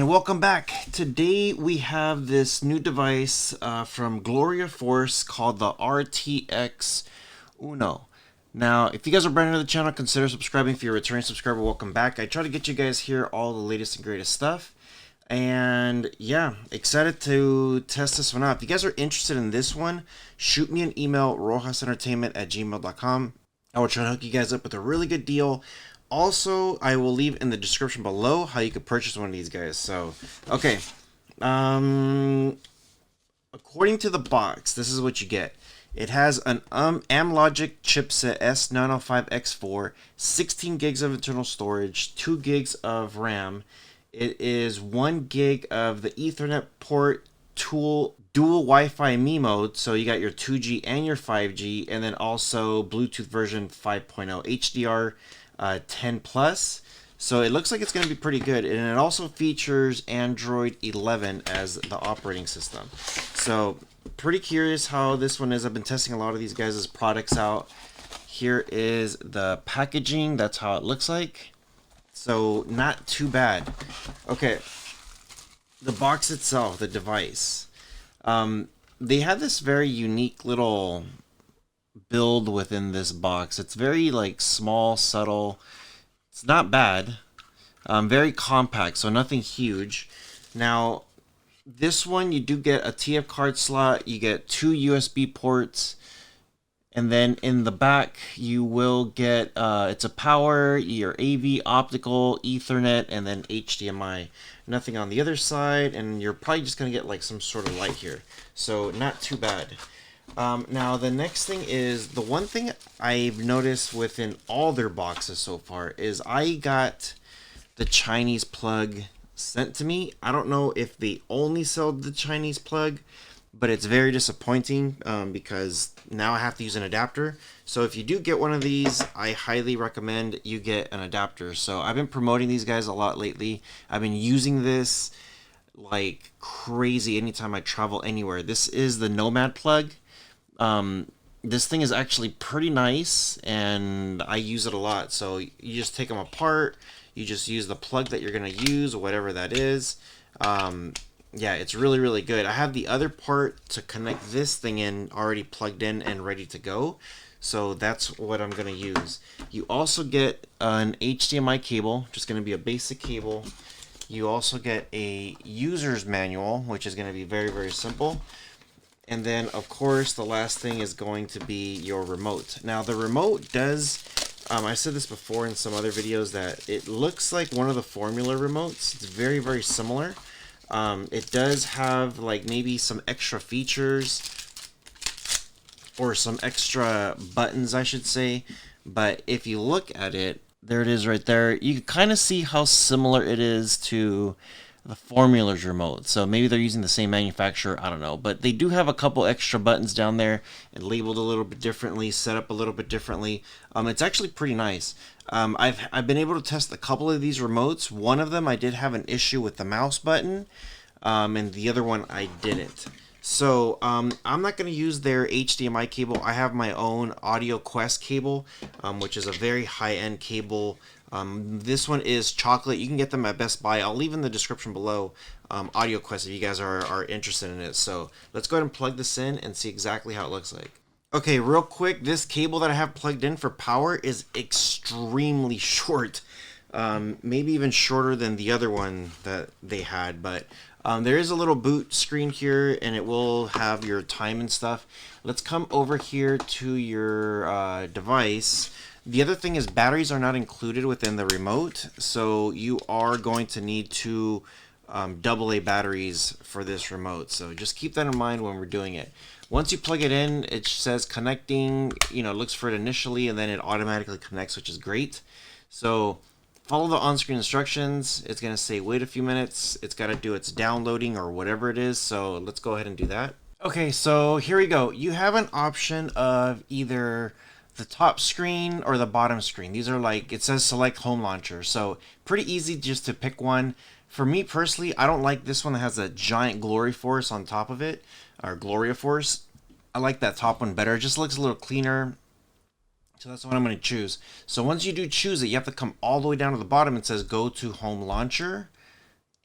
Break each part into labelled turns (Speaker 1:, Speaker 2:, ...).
Speaker 1: welcome back. Today we have this new device from Gloriaforce called the RTX UNO. Now, if you guys are brand new to the channel, consider subscribing. If you're a returning subscriber, welcome back. I try to get you guys here all the latest and greatest stuff. And yeah, excited to test this one out. If you guys are interested in this one, shoot me an email, rohasentertainment@gmail.com. I will try to hook you guys up with a really good deal. Also, I will leave in the description below how you could purchase one of these guys. So, okay. According to the box, this is what you get. It has an Amlogic chipset S905X4, 16 gigs of internal storage, 2 gigs of RAM. It is 1 gig of the Ethernet port, dual Wi-Fi Me mode, so you got your 2G and your 5G, and then also Bluetooth version 5.0 HDR 10 plus. So it looks like it's going to be pretty good, and it also features Android 11 as the operating system. So pretty curious how this one is. I've been testing a lot of these guys' products out. Here is the packaging. That's how it looks like. So not too bad. Okay, the box itself, the device. They have this very unique little build within this box. It's very like small, subtle. It's not bad. Very compact, so nothing huge. Now, this one you do get a TF card slot. You get 2 USB ports. And then in the back, you will get, it's a power, your AV, optical, Ethernet, and then HDMI. Nothing on the other side, and you're probably just going to get like some sort of light here. So not too bad. Now the next thing is, the one thing I've noticed within all their boxes so far is I got the Chinese plug sent to me. I don't know if they only sell the Chinese plug, but it's very disappointing because now I have to use an adapter. So if you do get one of these, I highly recommend you get an adapter. So I've been promoting these guys a lot lately. I've been using this like crazy anytime I travel anywhere. This is the Nomad plug. This thing is actually pretty nice, and I use it a lot. So you just take them apart. You just use the plug that you're going to use, whatever that is. Yeah, it's really, really good. I have the other part to connect this thing in already plugged in and ready to go. So that's what I'm going to use. You also get an HDMI cable, just going to be a basic cable. You also get a user's manual, which is going to be very, very simple. And then, of course, the last thing is going to be your remote. Now, the remote does, I said this before in some other videos, that it looks like one of the Formula remotes. It's very, very similar. It does have like maybe some extra features or some extra buttons, I should say. But if you look at it, there it is right there. You can kind of see how similar it is to the Formula's remote. So maybe they're using the same manufacturer, I don't know. But they do have a couple extra buttons down there and labeled a little bit differently, set up a little bit differently. It's actually pretty nice. I've been able to test a couple of these remotes. One of them I did have an issue with the mouse button, and the other one I didn't. So I'm not going to use their HDMI cable. I have my own Audio Quest cable, which is a very high-end cable. This one is chocolate. You can get them at Best Buy. I'll leave in the description below Audio Quest if you guys are interested in it. So let's go ahead and plug this in and see exactly how it looks like. Okay, real quick, this cable that I have plugged in for power is extremely short. Maybe even shorter than the other one that they had, but there is a little boot screen here, and it will have your time and stuff. Let's come over here to your device. The other thing is batteries are not included within the remote, so you are going to need two AA batteries for this remote. So just keep that in mind when we're doing it. Once you plug it in, it says connecting, you know, looks for it initially, and then it automatically connects, which is great. So follow the on-screen instructions. It's going to say wait a few minutes. It's got to do its downloading or whatever it is. So let's go ahead and do that. Okay, so here we go. You have an option of either the top screen or the bottom screen. These are like, it says select home launcher. So pretty easy just to pick one. For me personally, I don't like this one that has a giant Gloriaforce on top of it, or Gloriaforce. I like that top one better. It just looks a little cleaner. So that's what I'm going to choose. So once you do choose it, you have to come all the way down to the bottom. It says go to home launcher.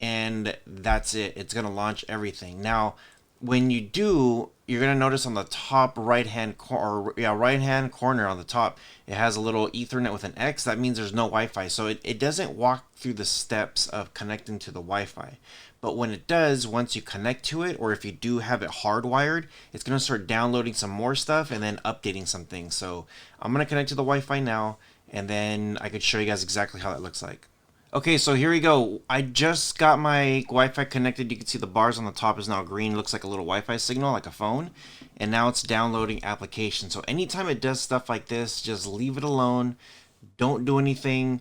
Speaker 1: and that's it. It's gonna launch everything. Now, when you do, you're gonna notice on the top right hand corner on the top, it has a little Ethernet with an X. That means there's no Wi-Fi, so it doesn't walk through the steps of connecting to the Wi-Fi. But when it does, once you connect to it, or if you do have it hardwired, it's gonna start downloading some more stuff and then updating some things. So I'm gonna connect to the Wi-Fi now, and then I could show you guys exactly how that looks like. Okay, so here we go. I just got my Wi-Fi connected. You can see the bars on the top is now green. Looks like a little Wi-Fi signal, like a phone. And now it's downloading applications. So anytime it does stuff like this, just leave it alone. Don't do anything.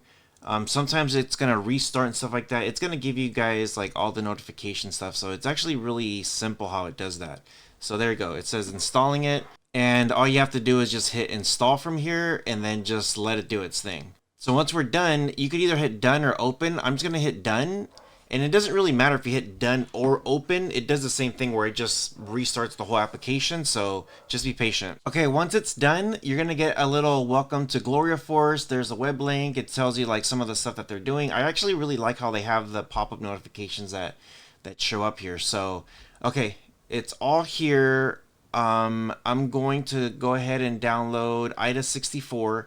Speaker 1: Sometimes it's going to restart and stuff like that. It's going to give you guys like all the notification stuff. So it's actually really simple how it does that. So there you go. It says installing it. And all you have to do is just hit install from here and then just let it do its thing. So once we're done, you could either hit done or open. I'm just going to hit done. And it doesn't really matter if you hit done or open. It does the same thing where it just restarts the whole application. So just be patient. Okay, once it's done, you're going to get a little welcome to Gloriaforce. There's a web link. It tells you like some of the stuff that they're doing. I actually really like how they have the pop-up notifications that show up here. So, okay, it's all here. I'm going to go ahead and download IDA64.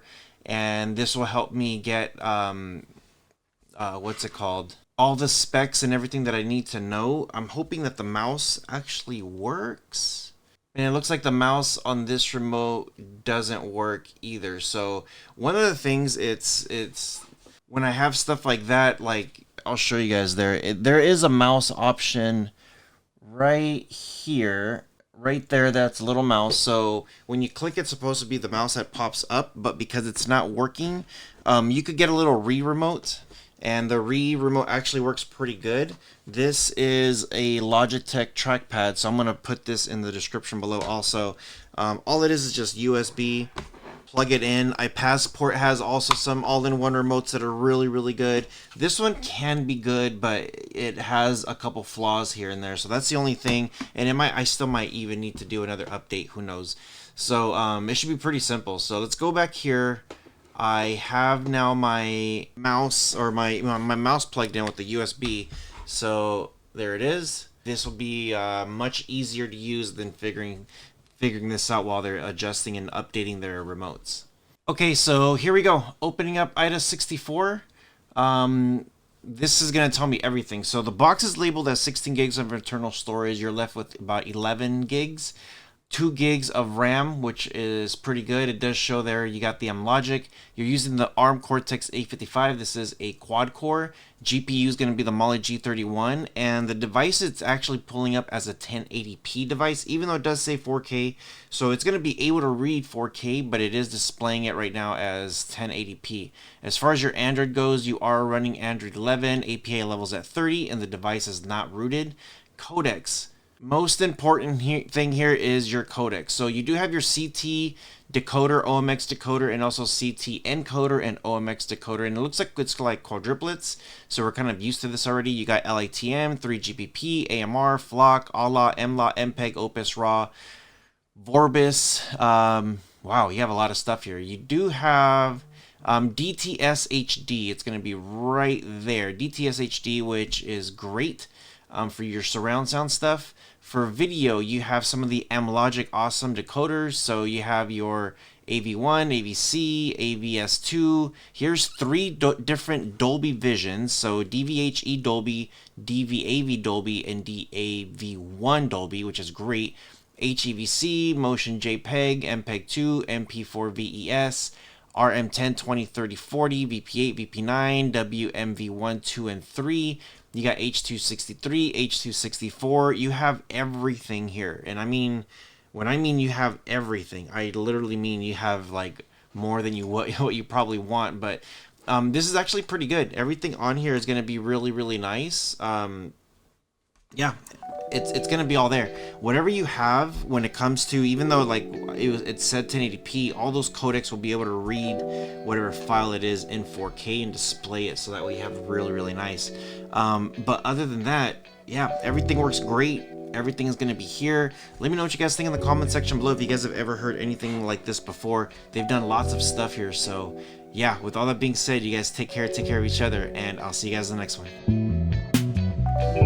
Speaker 1: And this will help me get what's it called, all the specs and everything that I need to know. I'm hoping that the mouse actually works, and it looks like the mouse on this remote doesn't work either. So one of the things, it's when I have stuff like that, like I'll show you guys there is a mouse option right here. Right there, that's a little mouse. So when you click, it's supposed to be the mouse that pops up, but because it's not working, you could get a little remote, and the remote actually works pretty good. This is a Logitech trackpad, so I'm going to put this in the description below also. All it is just USB. Plug it in. iPassport has also some all-in-one remotes that are really, really good. This one can be good, but it has a couple flaws here and there. So that's the only thing. And I still might even need to do another update. Who knows? So it should be pretty simple. So let's go back here. I have now my mouse, or my mouse plugged in with the USB. So there it is. This will be much easier to use than figuring this out while they're adjusting and updating their remotes. Okay, so here we go. Opening up IDA64. This is going to tell me everything. So the box is labeled as 16 gigs of internal storage. You're left with about 11 gigs. 2 gigs of RAM, which is pretty good. It does show there you got the logic. You're using the ARM Cortex A55. This is a quad core. GPU is going to be the Mali G31, and the device it's actually pulling up as a 1080p device, even though it does say 4K. So it's going to be able to read 4K, but it is displaying it right now as 1080p. As far as your Android goes, you are running Android 11, API levels at 30, and the device is not rooted. Codecs. Most important thing here is your codec. So you do have your CT decoder, OMX decoder, and also CT encoder and OMX decoder. And it looks like it's like quadruplets. So we're kind of used to this already. You got LATM, 3GPP, AMR, FLOC, ALA, MLA, MPEG, Opus, RAW, Vorbis. Wow, you have a lot of stuff here. You do have DTS HD. It's going to be right there. DTS HD, which is great for your surround sound stuff. For video, you have some of the Amlogic awesome decoders. So you have your AV1, AVC, AVS2. Here's 3 different Dolby Visions. So DVHE Dolby, DVAV Dolby, and DAV1 Dolby, which is great. HEVC, Motion JPEG, MPEG-2, MP4 VES, RM10, 20, 30, 40, VP8, VP9, WMV1, 2, and 3. You got H.263, H.264. You have everything here. And I mean, when I mean you have everything, I literally mean you have like more than what you probably want. But this is actually pretty good. Everything on here is going to be really, really nice. Yeah, it's going to be all there. Whatever you have when it comes to, even though like it said 1080p, all those codecs will be able to read whatever file it is in 4K and display it, so that way you have really, really nice. But other than that, yeah, everything works great. Everything is going to be here. Let me know what you guys think in the comment section below if you guys have ever heard anything like this before. They've done lots of stuff here. So yeah, with all that being said, you guys take care of each other, and I'll see you guys in the next one.
Speaker 2: Bye.